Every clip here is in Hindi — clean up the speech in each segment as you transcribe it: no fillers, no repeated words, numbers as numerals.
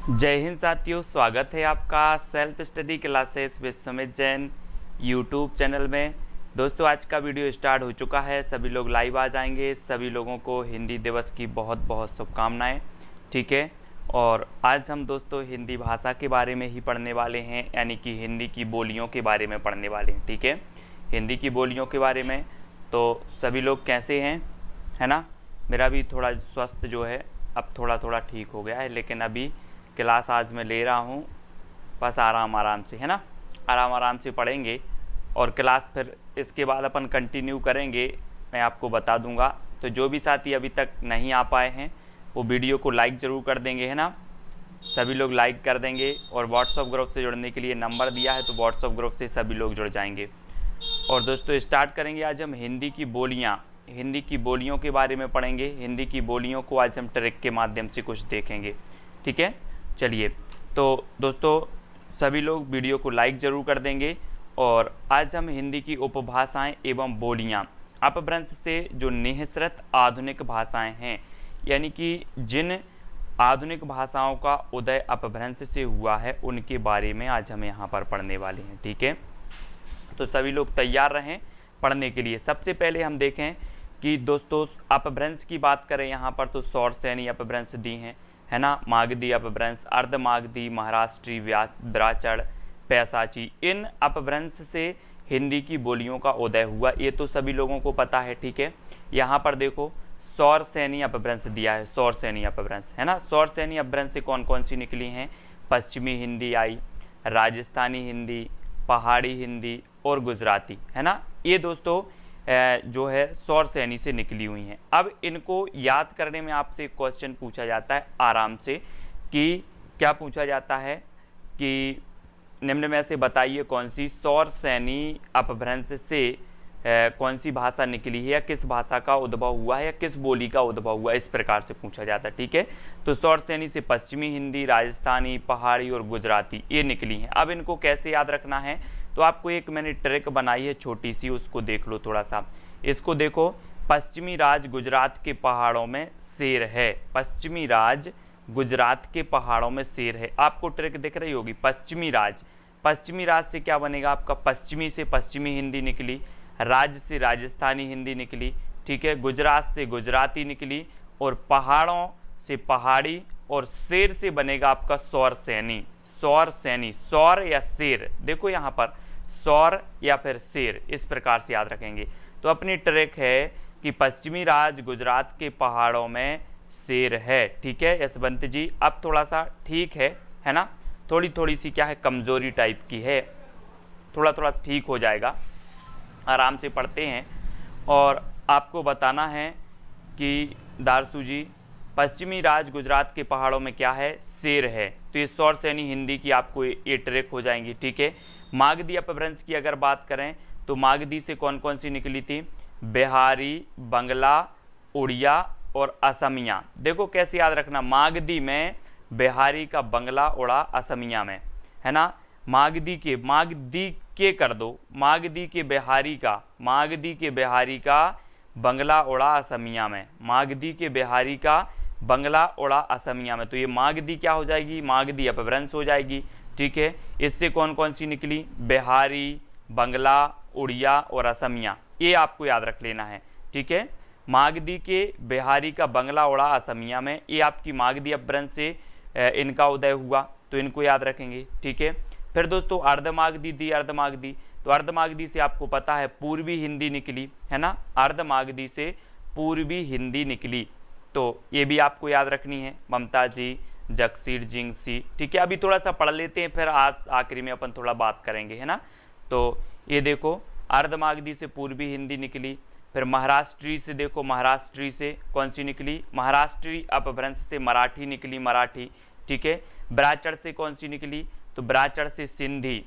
जय हिंद साथियों, स्वागत है आपका self study classes with Sumit Jain YouTube channel में। दोस्तों, आज का वीडियो स्टार्ट हो चुका है। सभी लोग लाइव आ जाएंगे। सभी लोगों को हिंदी दिवस की बहुत बहुत शुभकामनाएं। ठीक है, और आज हम दोस्तों हिंदी भाषा के बारे में ही पढ़ने वाले हैं, यानी कि हिंदी की बोलियों के बारे में पढ़ने वाले हैं। ठीक है, हिंदी की बोलियों के बारे में। तो सभी लोग कैसे हैं, है ना। मेरा भी थोड़ा स्वास्थ्य जो है अब थोड़ा ठीक हो गया है, लेकिन अभी क्लास आज मैं ले रहा हूँ बस आराम से, है ना। आराम से पढ़ेंगे और क्लास फिर इसके बाद अपन कंटिन्यू करेंगे, मैं आपको बता दूंगा। तो जो भी साथी अभी तक नहीं आ पाए हैं वो वीडियो को लाइक ज़रूर कर देंगे, है ना। सभी लोग लाइक कर देंगे। और व्हाट्सअप ग्रुप से जुड़ने के लिए नंबर दिया है, तो व्हाट्सअप ग्रुप से सभी लोग जुड़ जाएंगे। और दोस्तों, स्टार्ट करेंगे। आज हम हिंदी की बोलियों के बारे में पढ़ेंगे। हिंदी की बोलियों को आज हम ट्रिक के माध्यम से कुछ देखेंगे। ठीक है, चलिए। तो दोस्तों, सभी लोग वीडियो को लाइक ज़रूर कर देंगे। और आज हम हिंदी की उपभाषाएं एवं बोलियां, अपभ्रंश से जो निःसृत आधुनिक भाषाएं हैं, यानी कि जिन आधुनिक भाषाओं का उदय अपभ्रंश से हुआ है, उनके बारे में आज हम यहाँ पर पढ़ने वाले हैं। ठीक है, तो सभी लोग तैयार रहें पढ़ने के लिए। सबसे पहले हम देखें कि दोस्तों अपभ्रंश की बात करें यहाँ पर, तो सौरसेनी अपभ्रंश दी हैं, है ना। मागधी अपभ्रंश, अर्धमागधी, महाराष्ट्री, ब्राचड़, पैसाची, इन अपभ्रंश से हिंदी की बोलियों का उदय हुआ, ये तो सभी लोगों को पता है। ठीक है, यहाँ पर देखो सौरसेनी अपभ्रंश दिया है, सौरसेनी अपभ्रंश, है ना। सौरसेनी अपभ्रंश से कौन कौन सी निकली हैं? पश्चिमी हिंदी आई, राजस्थानी हिंदी, पहाड़ी हिंदी और गुजराती, है ना। ये दोस्तों जो है सौरसेनी से निकली हुई हैं। अब इनको याद करने में आपसे एक क्वेश्चन पूछा जाता है आराम से, कि क्या पूछा जाता है कि निम्न में से बताइए कौन सी सौरसेनी अपभ्रंश से कौन सी भाषा निकली है, या किस भाषा का उद्भव हुआ है, या किस बोली का उद्भव हुआ है, इस प्रकार से पूछा जाता है। ठीक है, तो सौरसेनी से पश्चिमी हिंदी, राजस्थानी, पहाड़ी और गुजराती ये निकली हैं। अब इनको कैसे याद रखना है, तो आपको एक मैंने ट्रिक बनाई है छोटी सी, उसको देख लो थोड़ा सा। इसको देखो, पश्चिमी राज गुजरात के पहाड़ों में शेर है। पश्चिमी राज गुजरात के पहाड़ों में शेर है। आपको ट्रिक दिख रही होगी। पश्चिमी राज से क्या बनेगा आपका? पश्चिमी से पश्चिमी हिंदी निकली, राज्य से राजस्थानी हिंदी निकली, ठीक है, गुजरात से गुजराती निकली, और पहाड़ों से पहाड़ी, और शेर से बनेगा आपका सौरसेनी। सौर या शेर, देखो यहाँ पर सौर या फिर शेर, इस प्रकार से याद रखेंगे। तो अपनी ट्रिक है कि पश्चिमी राज गुजरात के पहाड़ों में शेर है। ठीक है यशवंत जी, अब थोड़ा सा ठीक है ना। थोड़ी सी क्या है, कमजोरी टाइप की है, थोड़ा ठीक हो जाएगा। आराम से पढ़ते हैं। और आपको बताना है कि दारसू जी, पश्चिमी राज गुजरात के पहाड़ों में क्या है? शेर है। तो ये सौरसेनी हिंदी की आपको ये ट्रिक हो जाएंगी। ठीक है, मागधी अपभ्रंश की अगर बात करें, तो मागधी से कौन कौन सी निकली थी? बिहारी, बंगला, उड़िया और असमिया। देखो कैसे याद रखना, मागधी में बिहारी का बंगला उड़ा असमिया में, है ना। मागधी के कर दो, मागधी के बिहारी का बंगला उड़ा असमिया में, मागधी के बिहारी का बंगला उड़ा असमिया में। तो ये मागधी क्या हो जाएगी? मागधी अपभ्रंश हो जाएगी। ठीक है, इससे कौन कौन सी निकली? बिहारी, बंगला, उड़िया और असमिया, ये आपको याद रख लेना है। ठीक है, मागधी के बिहारी का बंगला उड़ा असमिया में, ये आपकी मागधी अपभ्रंश से इनका उदय हुआ, तो इनको याद रखेंगे। ठीक है, फिर दोस्तों अर्धमागधी, तो अर्धमागधी से आपको पता है पूर्वी हिंदी निकली, है ना। अर्धमागधी से पूर्वी हिंदी निकली, तो ये भी आपको याद रखनी है। ममता जी, जगसीर जिंगसी। ठीक है, अभी थोड़ा सा पढ़ लेते हैं, फिर आखिरी में अपन थोड़ा बात करेंगे, है ना। तो ये देखो, अर्धमागधी से पूर्वी हिंदी निकली। फिर महाराष्ट्री से देखो, महाराष्ट्री से कौन सी निकली? महाराष्ट्री अपभ्रंश से मराठी निकली, मराठी। ठीक है, ब्राचड़ से कौन सी निकली? तो ब्राचड़ से सिंधी,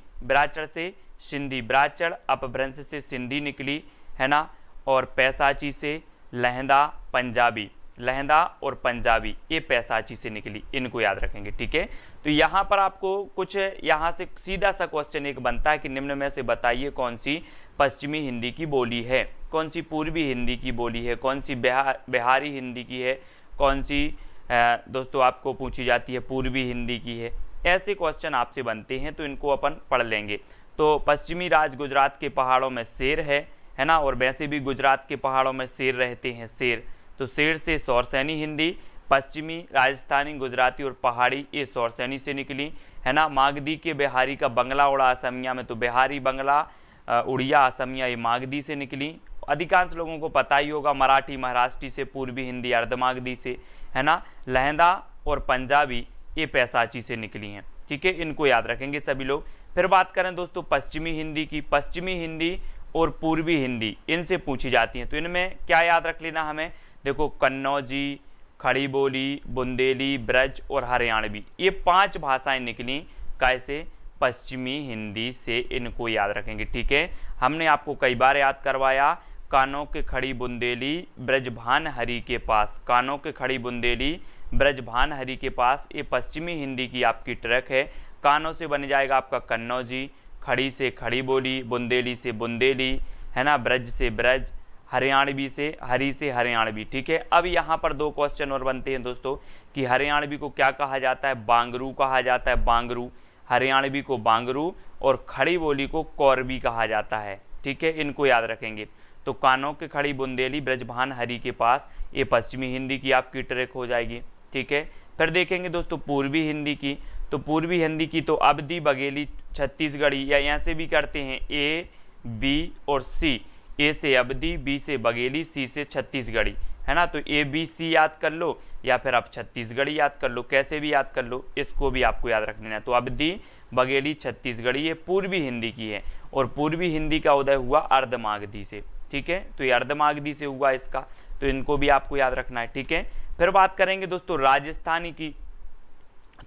ब्राचड़ अपभ्रंश से सिंधी निकली, है ना। और पैसाची से लहंदा, पंजाबी, लहंदा और पंजाबी, ये पैसाची से निकली, इनको याद रखेंगे। ठीक है, तो यहाँ पर आपको कुछ यहाँ से सीधा सा क्वेश्चन एक बनता है कि निम्न में से बताइए कौन सी पश्चिमी हिंदी की बोली है, कौन सी पूर्वी हिंदी की बोली है, कौन सी बिहारी हिंदी की है, कौन सी दोस्तों आपको पूछी जाती है पूर्वी हिंदी की है। ऐसे क्वेश्चन आपसे बनते हैं तो इनको अपन पढ़ लेंगे। तो पश्चिमी राज गुजरात के पहाड़ों में शेर है ना, और वैसे भी गुजरात के पहाड़ों में शेर रहते हैं, शेर, तो शेर से सौरसैनी हिंदी, पश्चिमी राजस्थानी गुजराती और पहाड़ी ये सौरसैनी से निकली, है ना। मागधी के बिहारी का बंगला उड़ा असमिया में, तो बिहारी बंगला उड़िया असमिया ये मागधी से निकली। अधिकांश लोगों को पता ही होगा मराठी महाराष्ट्री से, पूर्वी हिंदी अर्धमागधी से, है ना। लहंदा और पंजाबी ये पैसाची से निकली हैं, ठीक है, इनको याद रखेंगे सभी लोग। फिर बात करें दोस्तों पश्चिमी हिंदी की, पश्चिमी हिंदी और पूर्वी हिंदी इनसे पूछी जाती हैं, तो इनमें क्या याद रख लेना हमें, देखो कन्नौजी, खड़ी बोली, बुंदेली, ब्रज और हरियाणवी ये 5 भाषाएं निकली कैसे, पश्चिमी हिंदी से, इनको याद रखेंगे, ठीक है। हमने आपको कई बार याद करवाया, कानों के खड़ी बुंदेली ब्रजभान हरि के पास, कानों के खड़ी बुंदेली ब्रजभान हरि के पास, ये पश्चिमी हिंदी की आपकी ट्रैक है। कानों से बन जाएगा आपका कन्नौजी, खड़ी से खड़ी बोली, बुंदेली से बुंदेली, है ना, ब्रज से ब्रज, हरियाणवी से हरियाणवी, ठीक है। अब यहाँ पर 2 क्वेश्चन और बनते हैं दोस्तों कि हरियाणवी को क्या कहा जाता है, बांगरू कहा जाता है, बांगरू, हरियाणवी को बांगरू, और खड़ी बोली को कौरवी कहा जाता है, ठीक है, इनको याद रखेंगे। तो कानों के खड़ी बुंदेली ब्रजभान हरि के पास ये पश्चिमी हिंदी की आपकी ट्रैक हो जाएगी, ठीक है। फिर देखेंगे दोस्तों पूर्वी हिंदी की, तो पूर्वी हिंदी की तो अवधी, बघेली, छत्तीसगढ़ी, या यहाँ से भी करते हैं ए, बी और सी, ए से अवधी, बी से बघेली, सी से छत्तीसगढ़ी, है ना। तो ए बी सी याद कर लो या फिर आप छत्तीसगढ़ी याद कर लो, कैसे भी याद कर लो, इसको भी आपको याद रख लेना है। तो अवधी, बघेली, छत्तीसगढ़ी ये पूर्वी हिंदी की है, और पूर्वी हिंदी का उदय हुआ अर्धमागधी से, ठीक है, तो ये अर्धमागधी से हुआ इसका, तो इनको भी आपको याद रखना है, ठीक है। फिर बात करेंगे दोस्तों राजस्थानी की,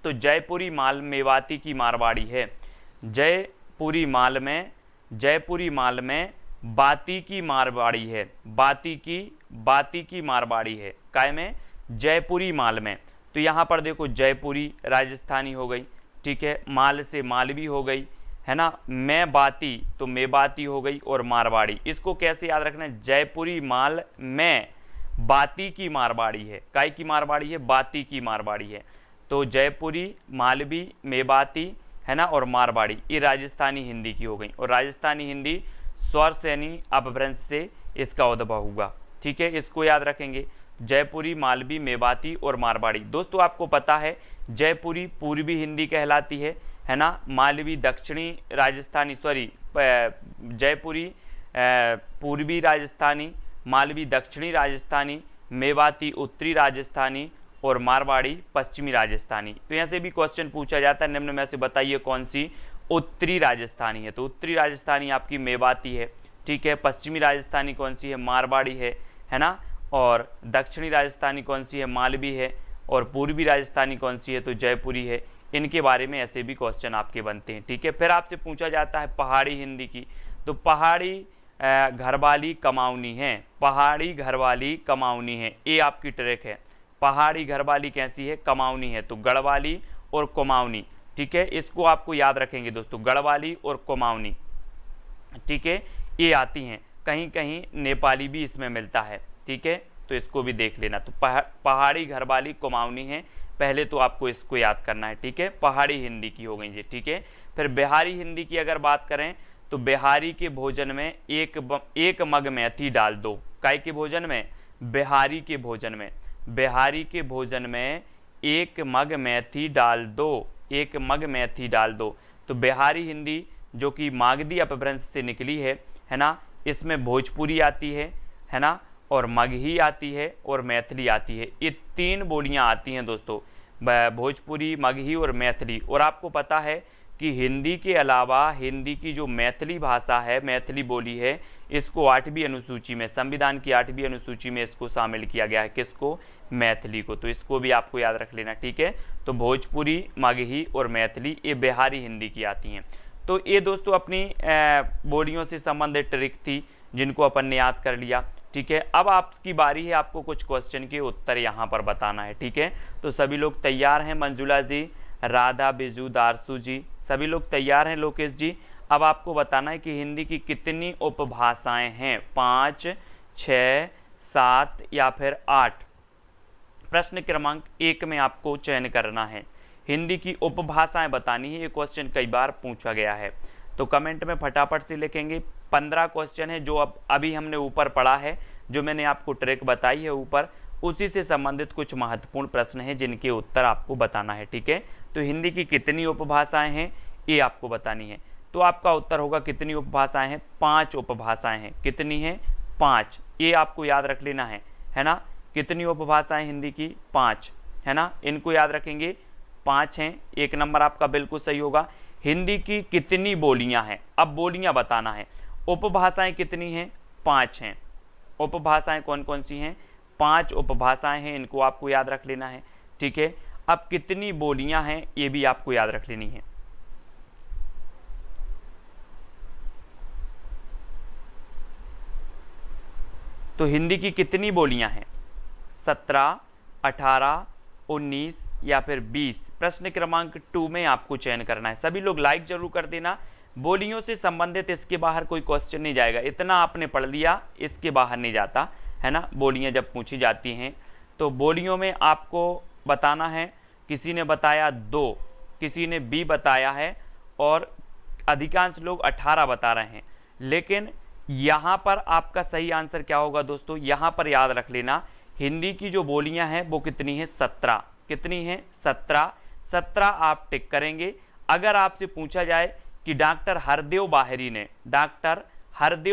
तो जयपुरी माल मेवाती की मारवाड़ी है, जयपुरी माल में बाती की मारवाड़ी है, बाती की मारवाड़ी है, काय में, जयपुरी माल में। तो यहाँ पर देखो जयपुरी राजस्थानी हो गई, ठीक है, माल से मालवी हो गई, है ना, मैं बाती तो मेवाती हो गई, और मारवाड़ी, इसको कैसे याद रखना है, जयपुरी माल में बाती की मारवाड़ी है, काय की मारवाड़ी है, बाती की मारवाड़ी है। तो जयपुरी, मालवी, मेवाती, है ना, और मारवाड़ी ये राजस्थानी हिंदी की हो गई, और राजस्थानी हिंदी स्वरसैनी अपभ्रंश से इसका उद्भव हुआ, ठीक है, इसको याद रखेंगे, जयपुरी, मालवी, मेवाती और मारवाड़ी। दोस्तों आपको पता है जयपुरी पूर्वी हिंदी कहलाती है ना, मालवी दक्षिणी राजस्थानी, जयपुरी पूर्वी राजस्थानी, मालवी दक्षिणी राजस्थानी, मेवाती उत्तरी राजस्थानी और मारवाड़ी पश्चिमी राजस्थानी। तो यहाँ से भी क्वेश्चन पूछा जाता है, निम्न में से बताइए कौन सी उत्तरी राजस्थानी है, तो उत्तरी राजस्थानी आपकी मेवाती है, ठीक है, पश्चिमी राजस्थानी कौन सी है, मारवाड़ी है ना, और दक्षिणी राजस्थानी कौन सी है, मालवी है, और पूर्वी राजस्थानी कौन सी है, तो जयपुरी है। इनके बारे में ऐसे भी क्वेश्चन आपके बनते हैं, ठीक है। फिर आपसे पूछा जाता है पहाड़ी हिंदी की, तो पहाड़ी घरवाली कमाऊनी है, पहाड़ी घरवाली कमाऊनी है, ये आपकी ट्रैक है, पहाड़ी घरवाली कैसी है, कमाऊनी है, तो गढ़वाली और कुमाऊनी, ठीक है, इसको आपको याद रखेंगे दोस्तों, गढ़वाली और कुमाऊनी, ठीक है, ये आती हैं, कहीं कहीं नेपाली भी इसमें मिलता है, ठीक है, तो इसको भी देख लेना। तो पहाड़ी घरवाली कुमाऊनी है, पहले तो आपको इसको याद करना है, ठीक है, पहाड़ी हिंदी की हो गई ये, ठीक है। फिर बिहारी हिंदी की अगर बात करें, तो बिहारी के भोजन में एक मग मेथी डाल दो, काय के भोजन में, बिहारी के भोजन में, बिहारी के भोजन में एक मग मेथी डाल दो, एक मग मेथी डाल दो। तो बिहारी हिंदी जो कि मागधी अपभ्रंश से निकली है ना, इसमें भोजपुरी आती है ना, और मगही आती है और मैथिली आती है, ये 3 बोलियां आती हैं दोस्तों, भोजपुरी, मगही और मैथिली। और आपको पता है कि हिंदी के अलावा हिंदी की जो मैथिली भाषा है, मैथिली बोली है, इसको 8वीं अनुसूची में, संविधान की 8वीं अनुसूची में इसको शामिल किया गया है, किसको, मैथिली को। तो इसको भी आपको याद रख लेना, ठीक है। तो भोजपुरी, मगही और मैथिली ये बिहारी हिंदी की आती हैं। तो ये दोस्तों अपनी बोलियों से संबंधित ट्रिक थी जिनको अपन ने याद कर लिया, ठीक है। अब आपकी बारी है, आपको कुछ क्वेश्चन के उत्तर यहाँ पर बताना है, ठीक है। तो सभी लोग तैयार हैं, मंजुला जी, राधा, बिजू, दारसू जी, सभी लोग तैयार हैं, लोकेश जी। अब आपको बताना है कि हिंदी की कितनी उपभाषाएं हैं, 5, 6, 7 या फिर 8, प्रश्न क्रमांक 1 में आपको चयन करना है। हिंदी की उपभाषाएं बतानी है, ये क्वेश्चन कई बार पूछा गया है, तो कमेंट में फटाफट से लिखेंगे। 15 क्वेश्चन है जो अभी हमने ऊपर पढ़ा है, जो मैंने आपको ट्रैक बताई है ऊपर, उसी से संबंधित कुछ महत्वपूर्ण प्रश्न हैं जिनके उत्तर आपको बताना है। ठीक है, तो हिंदी की कितनी उपभाषाएं हैं ये आपको बतानी है। तो आपका उत्तर होगा कितनी उपभाषाएं हैं? 5 उपभाषाएं हैं। कितनी हैं? 5। ये आपको याद रख लेना है ना। कितनी उपभाषाएं हिंदी की? 5, है ना। इनको याद रखेंगे, 5 हैं। 1 नंबर आपका बिल्कुल सही होगा। हिंदी की कितनी बोलियां हैं? अब बोलियां बताना है। उपभाषाएं कितनी हैं? 5 हैं। उपभाषाएं कौन कौन सी हैं? 5 उपभाषाएं हैं, इनको आपको याद रख लेना है। ठीक है, अब कितनी बोलियां हैं ये भी आपको याद रख लेनी है। तो हिंदी की कितनी बोलियां हैं? 17, 18, 19 या फिर 20। प्रश्न क्रमांक 2 में आपको चयन करना है। सभी लोग लाइक जरूर कर देना। बोलियों से संबंधित इसके बाहर कोई क्वेश्चन नहीं जाएगा, इतना आपने पढ़ लिया, इसके बाहर नहीं जाता, है ना। बोलियां जब पूछी जाती हैं तो बोलियों में आपको बताना है। किसी ने बताया 2, किसी ने B बताया है और अधिकांश लोग 18 बता रहे हैं। लेकिन यहाँ पर आपका सही आंसर क्या होगा दोस्तों? यहाँ पर याद रख लेना, हिंदी की जो बोलियां हैं वो कितनी है? 17। कितनी है? 17। 17 आप टिक करेंगे। अगर आपसे पूछा जाए कि डॉक्टर हरदेव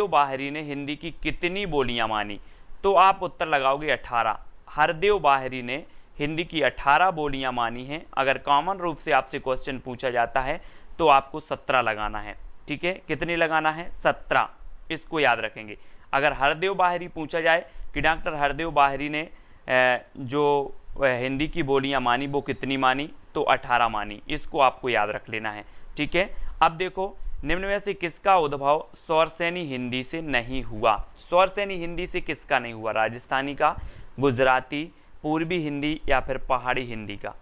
बाहरी ने हिंदी की कितनी बोलियां मानी, तो आप उत्तर लगाओगे 18। हरदेव बाहरी ने हिंदी की 18 बोलियां मानी हैं। अगर कॉमन रूप से आपसे क्वेश्चन पूछा जाता है तो आपको 17 लगाना है। ठीक है, कितनी लगाना है? 17। इसको याद रखेंगे। अगर हरदेव बाहरी पूछा जाए कि डॉक्टर हरदेव बाहरी ने जो हिंदी की बोलियां मानी वो कितनी मानी, तो 18 मानी। इसको आपको याद रख लेना है। ठीक है, अब देखो, निम्न में से किसका उद्भव स्वरसेनी हिंदी से नहीं हुआ? स्वरसेनी हिंदी से किसका नहीं हुआ? राजस्थानी का, गुजराती, पूर्वी हिंदी या फिर पहाड़ी हिंदी का?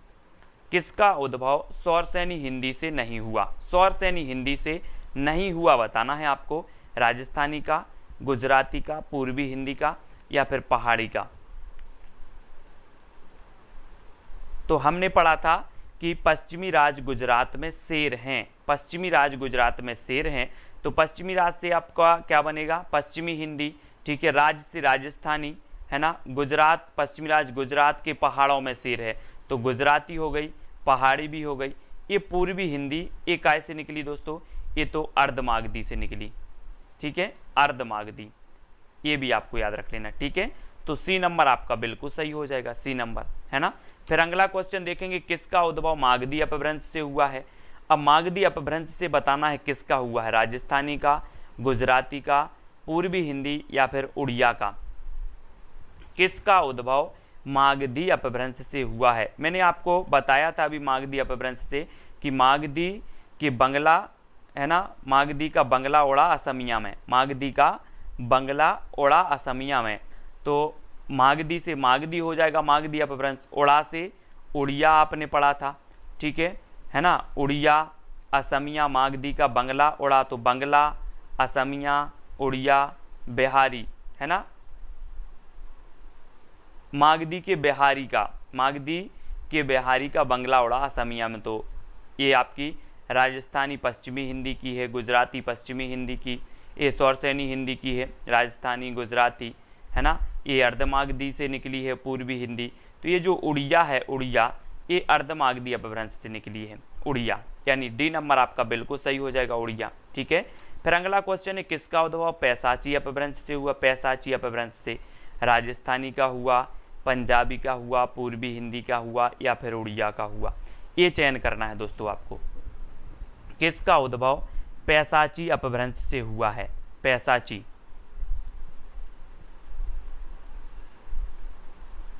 किसका उद्भव स्वरसेनी हिंदी से नहीं हुआ? स्वरसेनी हिंदी से नहीं हुआ बताना है आपको। राजस्थानी का, गुजराती का, पूर्वी हिंदी का या फिर पहाड़ी का? तो हमने पढ़ा था कि पश्चिमी राज गुजरात में शेर हैं। पश्चिमी राज गुजरात में शेर हैं, तो पश्चिमी राज से आपका क्या बनेगा? पश्चिमी हिंदी। ठीक है, राज से राजस्थानी, है ना। गुजरात, पश्चिमी राज गुजरात के पहाड़ों में शेर है, तो गुजराती हो गई, पहाड़ी भी हो गई। ये पूर्वी हिंदी, ये कैसे निकली दोस्तों? ये तो अर्धमागधी से निकली। ठीक है, अर्धमागधी, ये भी आपको याद रख लेना। ठीक है, तो सी नंबर आपका बिल्कुल सही हो जाएगा, सी नंबर, है ना। फिर अगला क्वेश्चन देखेंगे, किसका उद्भव मागधी अपभ्रंश से हुआ है? अब मागधी अपभ्रंश से बताना है किसका हुआ है? राजस्थानी का, गुजराती का, पूर्वी हिंदी या फिर उड़िया का? किसका उद्भव मागधी अपभ्रंश से हुआ है? मैंने आपको बताया था अभी मागधी अपभ्रंश से कि मागधी के बंगला, है ना, मागधी का बंगला ओढ़ा असमिया में, मागधी का बंगला ओढ़ा असमिया में, तो मागधी से मागधी हो जाएगा मागधी अपभ्रंश। ओढ़ा से उड़िया आपने पढ़ा था। ठीक है ना। उड़िया, असमिया, मागधी का बंगला ओढ़ा, तो बंगला, असमिया, उड़िया, बिहारी, है ना। मागधी के बिहारी का बंगला ओढ़ा असमिया में, तो ये आपकी राजस्थानी पश्चिमी हिंदी की है, गुजराती पश्चिमी हिंदी की, ये स्वरसेनी हिंदी की है, राजस्थानी, गुजराती, है ना। ये अर्धमागधी से निकली है, पूर्वी हिंदी। तो ये जो उड़िया है, उड़िया, ये अर्धमागधी अपभ्रंश से निकली है, उड़िया, यानी डी नंबर आपका बिल्कुल सही हो जाएगा, उड़िया। ठीक है, फिर अगला क्वेश्चन है, किसका उद्भव पैसाची अपभ्रंश से हुआ? पैसाची अपभ्रंश से राजस्थानी का हुआ, पंजाबी का हुआ, पूर्वी हिंदी का हुआ या फिर उड़िया का हुआ? ये चयन करना है दोस्तों आपको, किसका उद्भव पैसाची अपभ्रंश से हुआ है? पैसाची।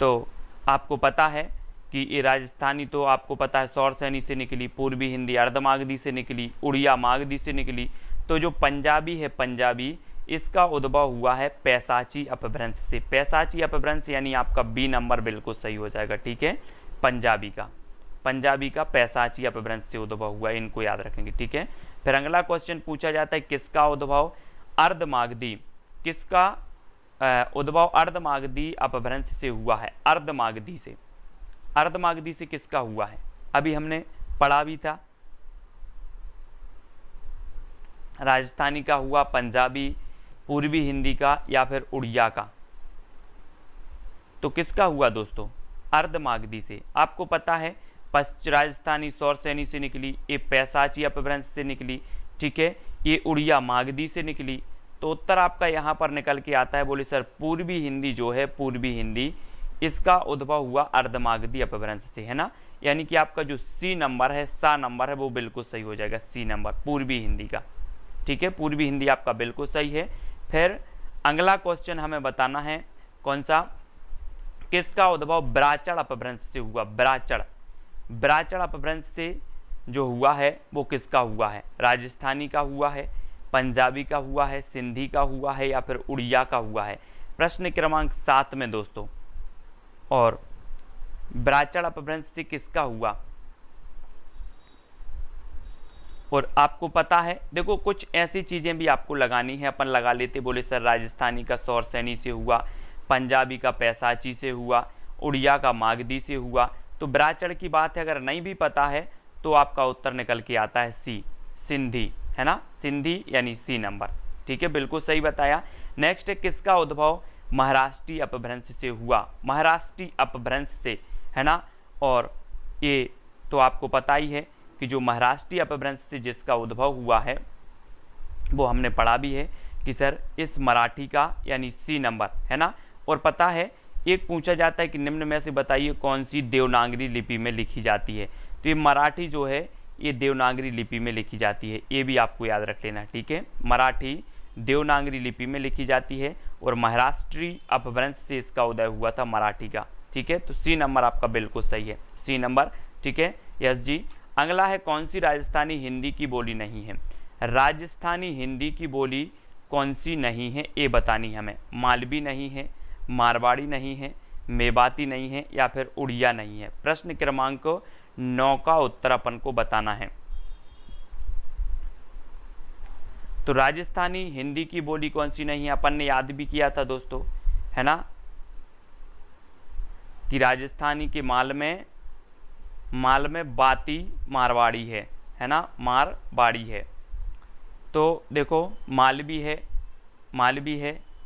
तो आपको पता है कि ये राजस्थानी तो आपको पता है स्वरसेनी से निकली, पूर्वी हिंदी अर्धमागधी से निकली, उड़िया मागधी से निकली। तो जो पंजाबी है, पंजाबी, इसका उद्भव हुआ है पैसाची अपभ्रंश से। पैसाची अपभ्रंश यानी आपका बी नंबर बिल्कुल सही हो जाएगा। ठीक है, पंजाबी का पैसाची अपभ्रंश से उद्भव हुआ, इनको याद रखेंगे। ठीक है, फिर अगला क्वेश्चन पूछा जाता है, किसका उद्भव अर्धमागधी, किसका उद्भव अर्धमागधी अपभ्रंश से हुआ है? अर्धमागधी से, अर्धमागधी से किसका हुआ है? अभी हमने पढ़ा भी था, राजस्थानी का हुआ, पंजाबी, पूर्वी हिंदी का या फिर उड़िया का। तो किसका हुआ दोस्तों? अर्धमागधी से। आपको पता है राजस्थानी सौरसैनी से निकली, ये पैसाची अपभ्रंश से निकली, ठीक है, ये उड़िया मागधी से निकली। तो उत्तर आपका यहाँ पर निकल के आता है, बोले सर पूर्वी हिंदी जो है, पूर्वी हिंदी, इसका उद्भव हुआ अर्धमागधी अपभ्रंश से, है ना। यानी कि आपका जो सी नंबर है, सा नंबर है, वो बिल्कुल सही हो जाएगा, सी नंबर पूर्वी हिंदी का, ठीक है। पूर्वी हिंदी आपका बिल्कुल सही है। फिर अगला क्वेश्चन हमें बताना है कौन सा, किसका उद्भव ब्राचड़ अपभ्रंश से हुआ? ब्राचड़ अपभ्रंश से जो हुआ है वो किसका हुआ है? राजस्थानी का हुआ है, पंजाबी का हुआ है, सिंधी का हुआ है या फिर उड़िया का हुआ है? प्रश्न क्रमांक 7 में दोस्तों, और ब्राचड़ अपभ्रंश से किसका हुआ? और आपको पता है, देखो कुछ ऐसी चीजें भी आपको लगानी है, अपन लगा लेते, बोले सर राजस्थानी का सौरसैनी से हुआ, पंजाबी का पैसाची से हुआ, उड़िया का मागधी से हुआ। तो ब्राचड़ की बात है, अगर नहीं भी पता है तो आपका उत्तर निकल के आता है सी, सिंधी, है ना, सिंधी यानी सी नंबर, ठीक है, बिल्कुल सही बताया। नेक्स्ट है किसका उद्भव महाराष्ट्रीय अपभ्रंश से हुआ? महाराष्ट्रीय अपभ्रंश से, है ना। और ये तो आपको पता ही है कि जो महाराष्ट्रीय अपभ्रंश से जिसका उद्भव हुआ है वो हमने पढ़ा भी है कि सर इस मराठी का, यानी सी नंबर, है ना। और पता है एक पूछा जाता है कि निम्न में से बताइए कौन सी देवनागरी लिपि में लिखी जाती है? तो ये मराठी जो है ये देवनागरी लिपि में लिखी जाती है, ये भी आपको याद रख लेना, ठीक है। मराठी देवनागरी लिपि में लिखी जाती है और महाराष्ट्रीय अपभ्रंश से इसका उदय हुआ था मराठी का, ठीक है। तो सी नंबर आपका बिल्कुल सही है, सी नंबर, ठीक है, यस जी। अगला है कौन सी राजस्थानी हिंदी की बोली नहीं है? राजस्थानी हिंदी की बोली कौन सी नहीं है ये बतानी हमें। मालवी नहीं है, मारवाड़ी नहीं है, मेवाती नहीं है या फिर उड़िया नहीं है। प्रश्न क्रमांक 9 का उत्तर अपन को बताना है। तो राजस्थानी हिंदी की बोली कौन सी नहीं है? अपन ने याद भी किया था दोस्तों, है ना, कि राजस्थानी के माल में बाती मारवाड़ी है ना, मारवाड़ी है। तो देखो मालवी है,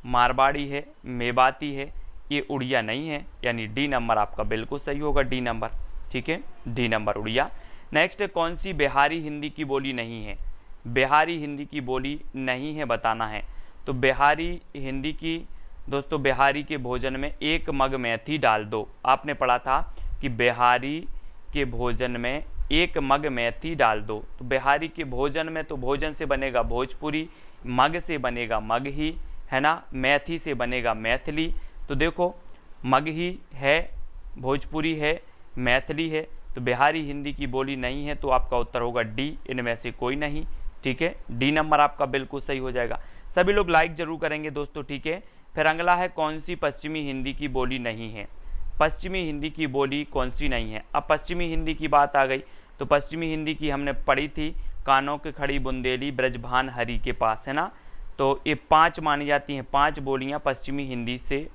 मारवाड़ी है, मेवाती है, ये उड़िया नहीं है, यानी डी नंबर आपका बिल्कुल सही होगा, डी नंबर, ठीक है, डी नंबर उड़िया। नेक्स्ट कौन सी बिहारी हिंदी की बोली नहीं है? बिहारी हिंदी की बोली नहीं है बताना है। तो बिहारी हिंदी की दोस्तों, बिहारी के भोजन में 1 मग मेथी डाल दो। आपने पढ़ा था कि बिहारी के भोजन में 1 मग मेथी डाल दो। तो बिहारी के भोजन में तो भोजन से बनेगा भोजपुरी, मग से बनेगा मगही, है ना, मैथी से बनेगा मैथिली। तो देखो मगही है, भोजपुरी है, मैथिली है, तो बिहारी हिंदी की बोली नहीं है, तो आपका उत्तर होगा डी, इनमें से कोई नहीं, ठीक है, डी नंबर आपका बिल्कुल सही हो जाएगा। सभी लोग लाइक जरूर करेंगे दोस्तों, ठीक है। फिर अगला है कौन सी पश्चिमी हिंदी की बोली नहीं है? पश्चिमी हिंदी की बोली कौन सी नहीं है? अब पश्चिमी हिंदी की बात आ गई, तो पश्चिमी हिंदी की हमने पढ़ी थी, कानों के खड़ी बुंदेली ब्रजभान हरि के पास, है ना। तो ये 5 मानी जाती हैं, 5 बोलियां पश्चिमी हिंदी से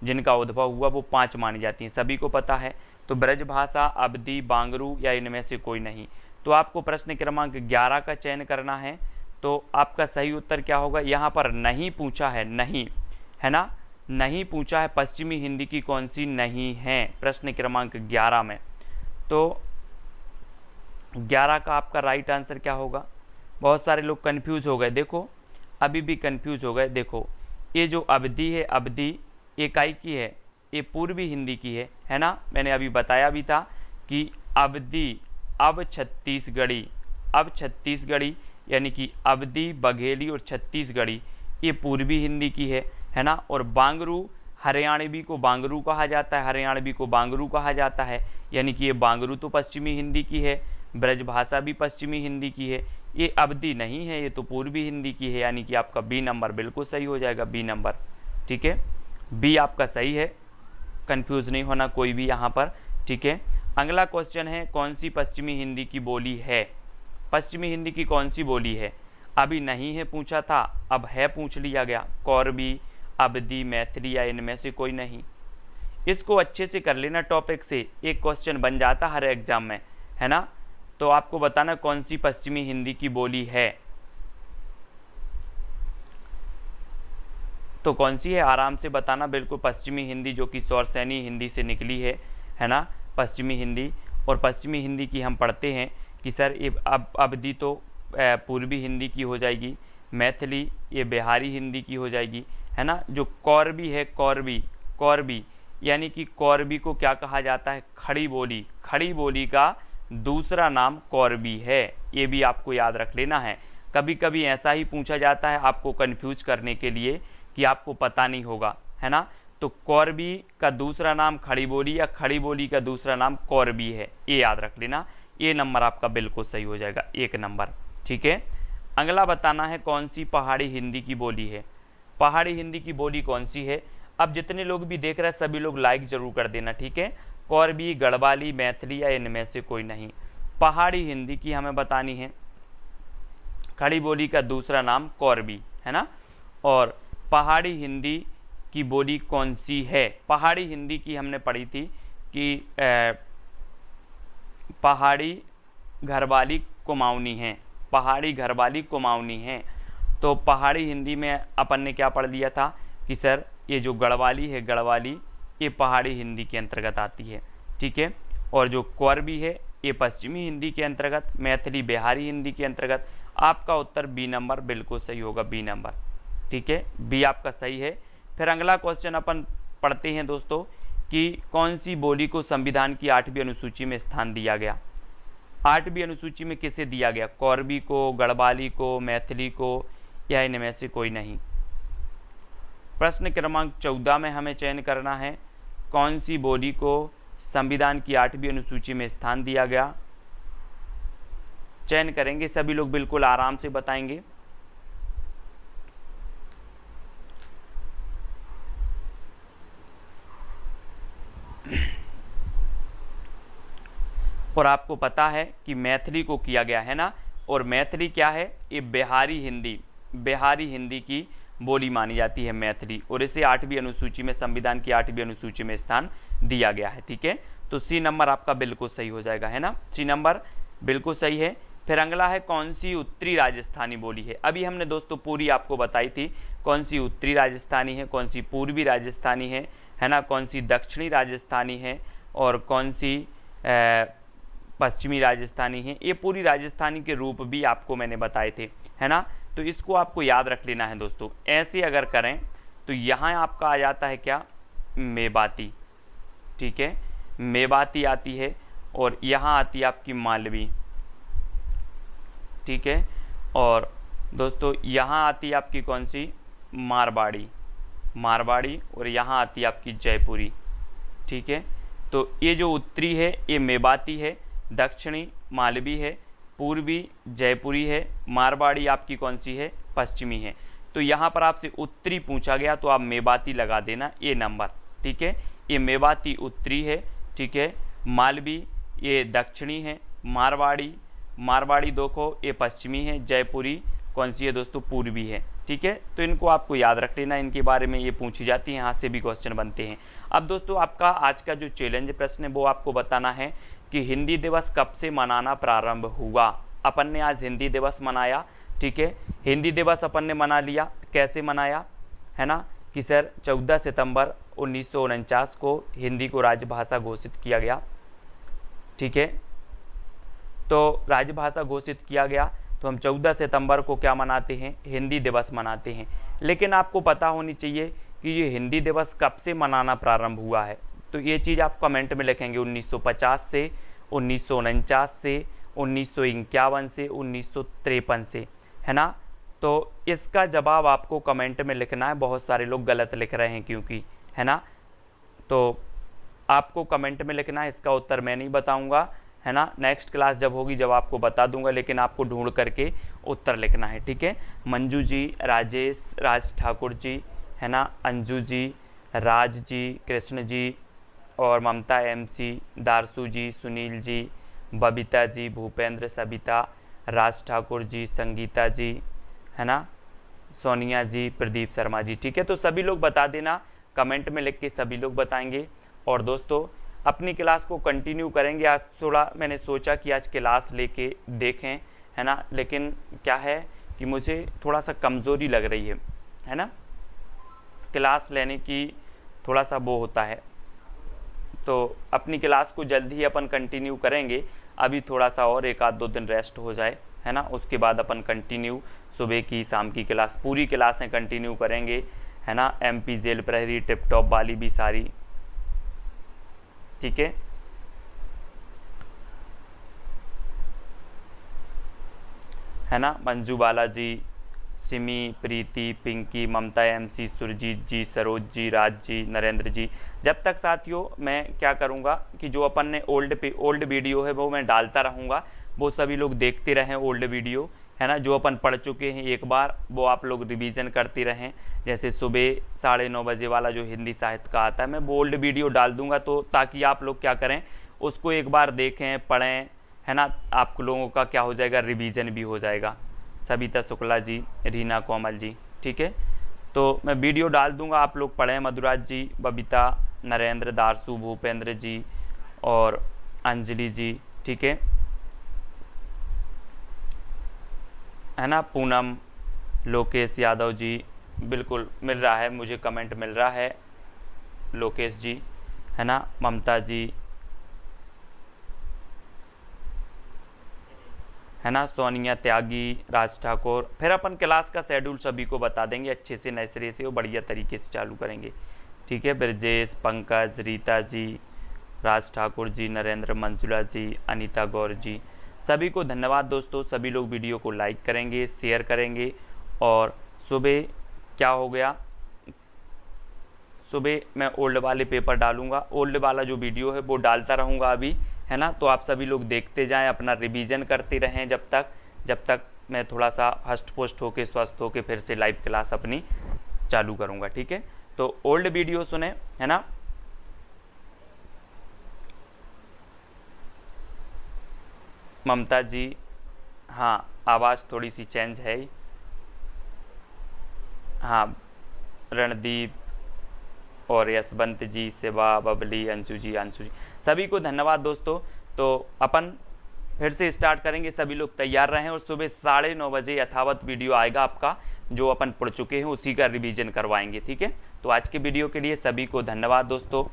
जिनका उद्भव हुआ वो 5 मानी जाती हैं, सभी को पता है। तो ब्रजभाषा, अवधी, बांगरू या इनमें से कोई नहीं। तो आपको प्रश्न क्रमांक 11 का चयन करना है। तो आपका सही उत्तर क्या होगा? यहाँ पर नहीं पूछा है, नहीं, है ना, नहीं पूछा है पश्चिमी हिंदी की कौन सी नहीं है प्रश्न क्रमांक 11 में। तो 11 का आपका राइट आंसर क्या होगा? बहुत सारे लोग कंफ्यूज हो गए, देखो अभी भी कंफ्यूज हो गए। देखो ये जो अवधि है, अवधि इकाई की है, ये पूर्वी हिंदी की है ना। मैंने अभी बताया भी था कि अवधि अब छत्तीसगढ़ी, अब छत्तीसगढ़ी यानी कि अवधि, बघेली और छत्तीसगढ़ी ये पूर्वी हिंदी की है ना। और बांगरू, हरियाणवी को बांगरू कहा जाता है, हरियाणवी को बांगरू कहा जाता है, यानी कि ये बांगरू तो पश्चिमी हिंदी की है। ब्रजभाषा भी पश्चिमी हिंदी की है, ये अवधि नहीं है, ये तो पूर्वी हिंदी की है, यानी कि आपका बी नंबर बिल्कुल सही हो जाएगा, बी नंबर, ठीक है, बी आपका सही है, कंफ्यूज नहीं होना कोई भी यहाँ पर, ठीक है। अगला क्वेश्चन है कौन सी पश्चिमी हिंदी की बोली है? पश्चिमी हिंदी की कौन सी बोली है? अभी नहीं है पूछा था, अब है पूछ लिया गया। कौरवी, अवधी, मैथिली या इनमें से कोई नहीं। इसको अच्छे से कर लेना, टॉपिक से एक क्वेश्चन बन जाता हर एग्जाम में, है ना। तो आपको बताना कौन सी पश्चिमी हिंदी की बोली है, तो कौन सी है आराम से बताना। बिल्कुल पश्चिमी हिंदी जो कि सौरसैनी हिंदी से निकली है ना, पश्चिमी हिंदी। और पश्चिमी हिंदी की हम पढ़ते हैं कि सर ये अब अवधि तो पूर्वी हिंदी की हो जाएगी, मैथिली ये बिहारी हिंदी की हो जाएगी, है ना। जो कौरवी है, कौरवी यानी कि कौरवी को क्या कहा जाता है, खड़ी बोली, खड़ी बोली का दूसरा नाम कौरवी है, ये भी आपको याद रख लेना है। कभी कभी ऐसा ही पूछा जाता है आपको कंफ्यूज करने के लिए कि आपको पता नहीं होगा, है ना। तो कौरवी का दूसरा नाम खड़ी बोली या खड़ी बोली का दूसरा नाम कौरवी है, ये याद रख लेना। ये नंबर आपका बिल्कुल सही हो जाएगा, 1 नंबर, ठीक है। अगला बताना है कौन सी पहाड़ी हिंदी की बोली है, पहाड़ी हिंदी की बोली कौन सी है। अब जितने लोग भी देख रहे हैं सभी लोग लाइक जरूर कर देना, ठीक है। कौरवी, गढ़वाली, मैथिली या इनमें से कोई नहीं, पहाड़ी हिंदी की हमें बतानी है। खड़ी बोली का दूसरा नाम कौरवी, है ना। और पहाड़ी हिंदी की बोली कौन सी है, पहाड़ी हिंदी की हमने पढ़ी थी कि पहाड़ी घरवाली कुमाऊनी है, पहाड़ी घरवाली कुमाऊनी है। तो पहाड़ी हिंदी में अपन ने क्या पढ़ लिया था कि सर ये जो गढ़वाली है, गढ़वाली ये पहाड़ी हिंदी के अंतर्गत आती है, ठीक है। और जो कौरवी है ये पश्चिमी हिंदी के अंतर्गत, मैथिली बिहारी हिंदी के अंतर्गत। आपका उत्तर बी नंबर बिल्कुल सही होगा, बी नंबर, ठीक है, बी आपका सही है। फिर अगला क्वेश्चन अपन पढ़ते हैं दोस्तों कि कौन सी बोली को संविधान की 8वीं अनुसूची में स्थान दिया गया। 8वीं अनुसूची में किसे दिया गया, कौरवी को, गढ़वाली को, मैथिली को या इनमें से कोई नहीं। प्रश्न क्रमांक 14 में हमें चयन करना है कौन सी बोली को संविधान की 8वीं अनुसूची में स्थान दिया गया। चयन करेंगे सभी लोग, बिल्कुल आराम से बताएंगे। और आपको पता है कि मैथिली को किया गया है ना, और मैथिली क्या है, ये बिहारी हिंदी की बोली मानी जाती है मैथिली, और इसे 8वीं अनुसूची में, संविधान की 8वीं अनुसूची में स्थान दिया गया है, ठीक है। तो सी नंबर आपका बिल्कुल सही हो जाएगा, है ना, सी नंबर बिल्कुल सही है। फिर अगला है कौन सी उत्तरी राजस्थानी बोली है। अभी हमने दोस्तों पूरी आपको बताई थी कौन सी उत्तरी राजस्थानी है, कौन सी पूर्वी राजस्थानी है ना, कौन सी दक्षिणी राजस्थानी है और कौन सी पश्चिमी राजस्थानी है। ये पूरी राजस्थानी के रूप भी आपको मैंने बताए थे, है ना। तो इसको आपको याद रख लेना है दोस्तों। ऐसे अगर करें तो यहाँ आपका आ जाता है क्या, मेवाती, ठीक है, मेवाती आती है। और यहाँ आती है आपकी मालवी, ठीक है। और दोस्तों यहाँ आती है आपकी कौन सी, मारवाड़ी, और यहाँ आती है आपकी जयपुरी, ठीक है। तो ये जो उत्तरी है ये मेवाती है, दक्षिणी मालवी है, पूर्वी जयपुरी है, मारवाड़ी आपकी कौन सी है, पश्चिमी है। तो यहाँ पर आपसे उत्तरी पूछा गया तो आप मेवाती लगा देना, ये नंबर, ठीक है। ये मेवाती उत्तरी है, ठीक है। मालवी ये दक्षिणी है, मारवाड़ी देखो ये पश्चिमी है, जयपुरी कौन सी है दोस्तों, पूर्वी है, ठीक है। तो इनको आपको याद रख लेना, इनके बारे में ये पूछी जाती है, यहाँ से भी क्वेश्चन बनते हैं। अब दोस्तों आपका आज का जो चैलेंज प्रश्न है वो आपको बताना है कि हिंदी दिवस कब से मनाना प्रारंभ हुआ। अपन ने आज हिंदी दिवस मनाया, ठीक है। हिंदी दिवस अपन ने मना लिया, कैसे मनाया, है ना, कि सर 14 सितंबर 1949 को हिंदी को राजभाषा घोषित किया गया, ठीक है। तो राजभाषा घोषित किया गया तो हम 14 सितंबर को क्या मनाते हैं, हिंदी दिवस मनाते हैं। लेकिन आपको पता होनी चाहिए कि ये हिंदी दिवस कब से मनाना प्रारंभ हुआ है। तो ये चीज़ आप कमेंट में लिखेंगे, 1950 से, 1949 से, 1951 से, 1953 से, है ना। तो इसका जवाब आपको कमेंट में लिखना है। बहुत सारे लोग गलत लिख रहे हैं क्योंकि, है ना, तो आपको कमेंट में लिखना है। इसका उत्तर मैं नहीं बताऊंगा, है ना, नेक्स्ट क्लास जब होगी जब आपको बता दूंगा, लेकिन आपको ढूंढ करके उत्तर लिखना है, ठीक है। मंजू जी, राज ठाकुर जी, है ना, अंजू जी, राज जी, कृष्ण जी और ममता MC, दारसू जी, सुनील जी, बबीता जी, भूपेंद्र, सबिता, राज ठाकुर जी, संगीता जी, है ना, सोनिया जी, प्रदीप शर्मा जी, ठीक है। तो सभी लोग बता देना, कमेंट में लिख के सभी लोग बताएंगे। और दोस्तों अपनी क्लास को कंटिन्यू करेंगे। आज थोड़ा मैंने सोचा कि आज क्लास लेके देखें, है ना, लेकिन क्या है कि मुझे थोड़ा सा कमज़ोरी लग रही है ना, क्लास लेने की थोड़ा सा वो होता है। तो अपनी क्लास को जल्द ही अपन कंटिन्यू करेंगे। अभी थोड़ा सा और 1-2 दिन रेस्ट हो जाए, है ना, उसके बाद अपन कंटिन्यू सुबह की शाम की क्लास पूरी क्लासें कंटिन्यू करेंगे, है ना, MP जेल प्रहरी टिप टॉप वाली भी सारी, ठीक है ना। मंजू बालाजी, सिमी, प्रीति, पिंकी, ममता, MC, सुरजीत जी, सरोज जी, राज जी, नरेंद्र जी। जब तक साथियों मैं क्या करूँगा कि जो अपन ने ओल्ड वीडियो है वो मैं डालता रहूँगा, वो सभी लोग देखते रहें ओल्ड वीडियो, है ना। जो अपन पढ़ चुके हैं एक बार वो आप लोग रिवीजन करते रहें। जैसे सुबह 9:30 बजे वाला जो हिंदी साहित्य का आता है मैं वो ओल्ड वीडियो डाल दूँगा, तो ताकि आप लोग क्या करें उसको एक बार देखें, पढ़ें, है ना। आप लोगों का क्या हो जाएगा, रिवीजन भी हो जाएगा। सविता शुक्ला जी, रीना कोमल जी, ठीक है। तो मैं वीडियो डाल दूंगा, आप लोग पढ़ें। मधुराज जी, बबीता, नरेंद्र, दारसू, भूपेंद्र जी और अंजलि जी, ठीक है ना। पूनम, लोकेश यादव जी, बिल्कुल मिल रहा है मुझे, कमेंट मिल रहा है लोकेश जी, है ना। ममता जी, है ना। सोनिया त्यागी, राज ठाकुर। फिर अपन क्लास का शेड्यूल सभी को बता देंगे अच्छे से, नए सिरे से, वो बढ़िया तरीके से चालू करेंगे, ठीक है। ब्रजेश, पंकज, रीता जी, राज ठाकुर जी, नरेंद्र, मंजुला जी, अनीता गौर जी, सभी को धन्यवाद दोस्तों। सभी लोग वीडियो को लाइक करेंगे, शेयर करेंगे। और सुबह क्या हो गया, सुबह मैं ओल्ड वाले पेपर डालूंगा, ओल्ड वाला जो वीडियो है वो डालता रहूँगा अभी, है ना। तो आप सभी लोग देखते जाएं, अपना रिवीजन करते रहें जब तक मैं थोड़ा सा हष्ट पुष्ट होके स्वस्थ होके फिर से लाइव क्लास अपनी चालू करूँगा, ठीक है। तो ओल्ड वीडियो सुने, है ना। ममता जी, हाँ आवाज़ थोड़ी सी चेंज है, हाँ। रणदीप और यशवंत जी, शिवा, बबली, अंशु जी, सभी को धन्यवाद दोस्तों। तो अपन फिर से स्टार्ट करेंगे, सभी लोग तैयार रहें। और सुबह 9:30 बजे यथावत वीडियो आएगा आपका, जो अपन पढ़ चुके हैं उसी का रिवीजन करवाएंगे, ठीक है। तो आज के वीडियो के लिए सभी को धन्यवाद दोस्तों।